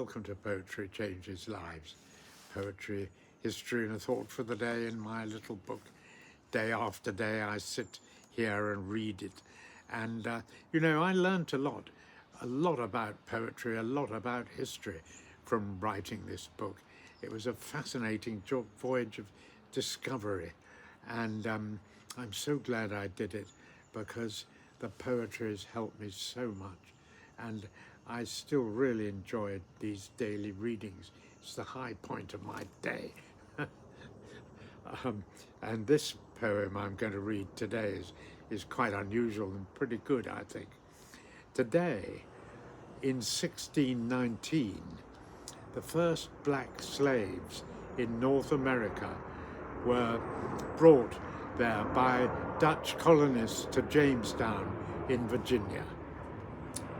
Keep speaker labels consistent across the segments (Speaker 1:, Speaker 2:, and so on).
Speaker 1: welcome to Poetry Changes Lives. Poetry, history and a thought for the day in my little book. Day after day I sit here and read it. And, I learnt a lot about poetry, a lot about history from writing this book. It was a fascinating voyage of discovery. And I'm so glad I did it because the poetry has helped me so much. And I still really enjoyed these daily readings. It's the high point of my day. And this poem I'm going to read today is quite unusual and pretty good, I think. Today, in 1619, the first black slaves in North America were brought there by Dutch colonists to Jamestown in Virginia.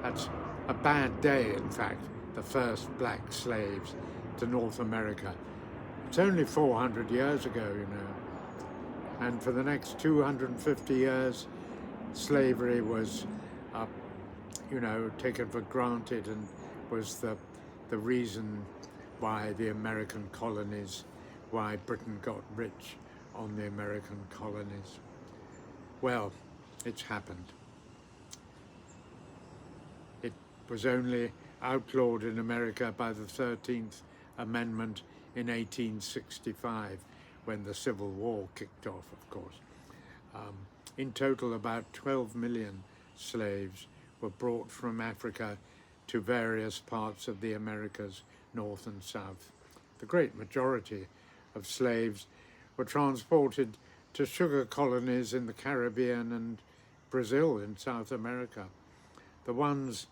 Speaker 1: That's a bad day, in fact, the first black slaves to North America. It's only 400 years ago, and for the next 250 years, slavery was, taken for granted and was the reason why the American colonies, why Britain got rich on the American colonies. Well, it's happened. It was only outlawed in America by the 13th Amendment in 1865, when the Civil War kicked off, of course. In total, about 12 million slaves were brought from Africa to various parts of the Americas, north and south. The great majority of slaves were transported to sugar colonies in the Caribbean and Brazil in South America. The ones,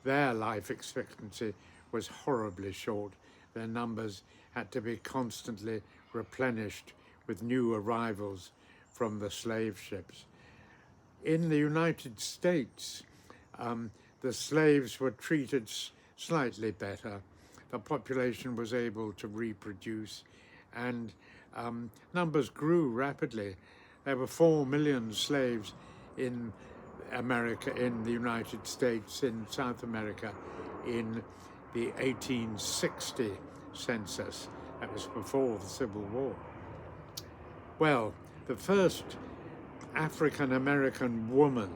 Speaker 1: their life expectancy was horribly short. Their numbers had to be constantly replenished with new arrivals from the slave ships. In the United States, the slaves were treated slightly better. The population was able to reproduce, and numbers grew rapidly. There were 4 million slaves in America, in the United States, in South America, in the 1860 census. That was before the Civil War. Well, the first African-American woman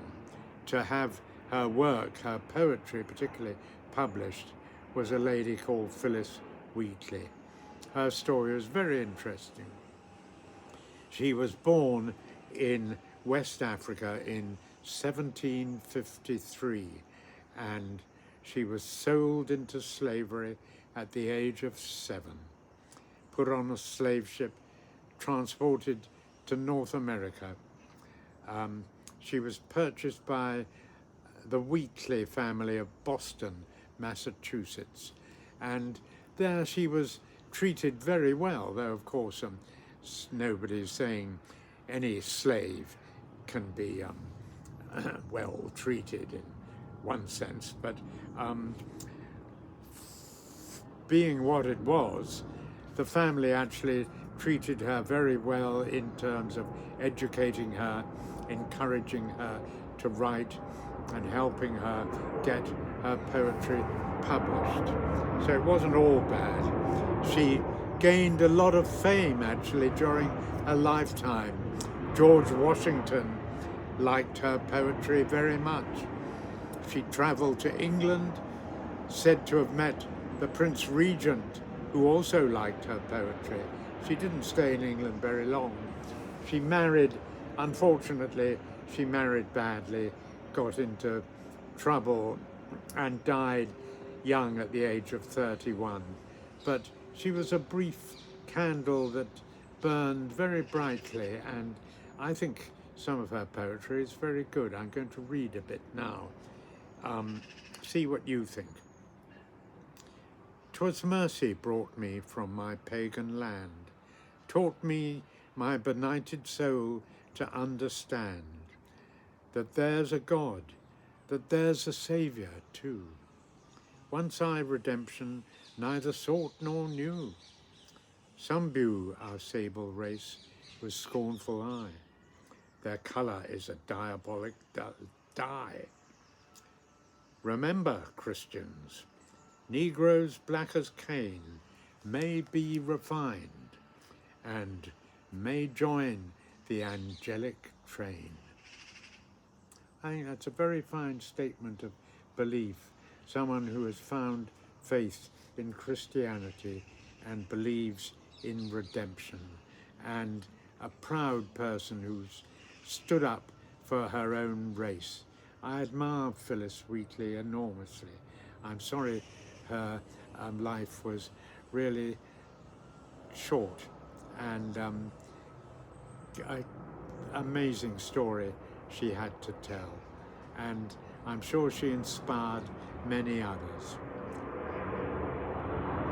Speaker 1: to have her work, her poetry particularly, published was a lady called Phillis Wheatley. Her story was very interesting. She was born in West Africa in 1753, and she was sold into slavery at the age of 7, put on a slave ship, transported to North America. She was purchased by the Wheatley family of Boston, Massachusetts, and there she was treated very well, though of course nobody's saying any slave can be well treated in one sense, but being what it was, the family actually treated her very well in terms of educating her, encouraging her to write, and helping her get her poetry published. So it wasn't all bad. She gained a lot of fame actually during her lifetime. George Washington liked her poetry very much. She traveled to England, said to have met the Prince Regent, who also liked her poetry. She didn't stay in England very long. She married, unfortunately, she married badly, got into trouble, and died young at the age of 31. But she was a brief candle that burned very brightly, and I think some of her poetry is very good. I'm going to read a bit now. See what you think. "'Twas mercy brought me from my pagan land, taught me my benighted soul to understand that there's a God, that there's a Saviour too. Once I redemption neither sought nor knew. Some view our sable race with scornful eye. Their colour is a diabolic dye. Remember, Christians, Negroes black as Cain may be refined and may join the angelic train. I think that's a very fine statement of belief. Someone who has found faith in Christianity and believes in redemption, and a proud person who's stood up for her own race. I admire Phillis Wheatley enormously. I'm sorry her life was really short, and amazing story she had to tell, and I'm sure she inspired many others.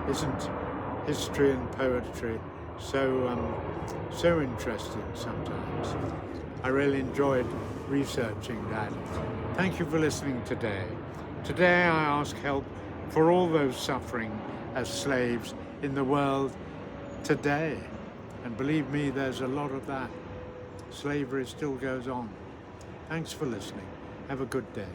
Speaker 1: Isn't history and poetry so interesting sometimes? I really enjoyed researching that. Thank you for listening today. Today I ask help for all those suffering as slaves in the world today. And believe me, there's a lot of that. Slavery still goes on. Thanks for listening. Have a good day.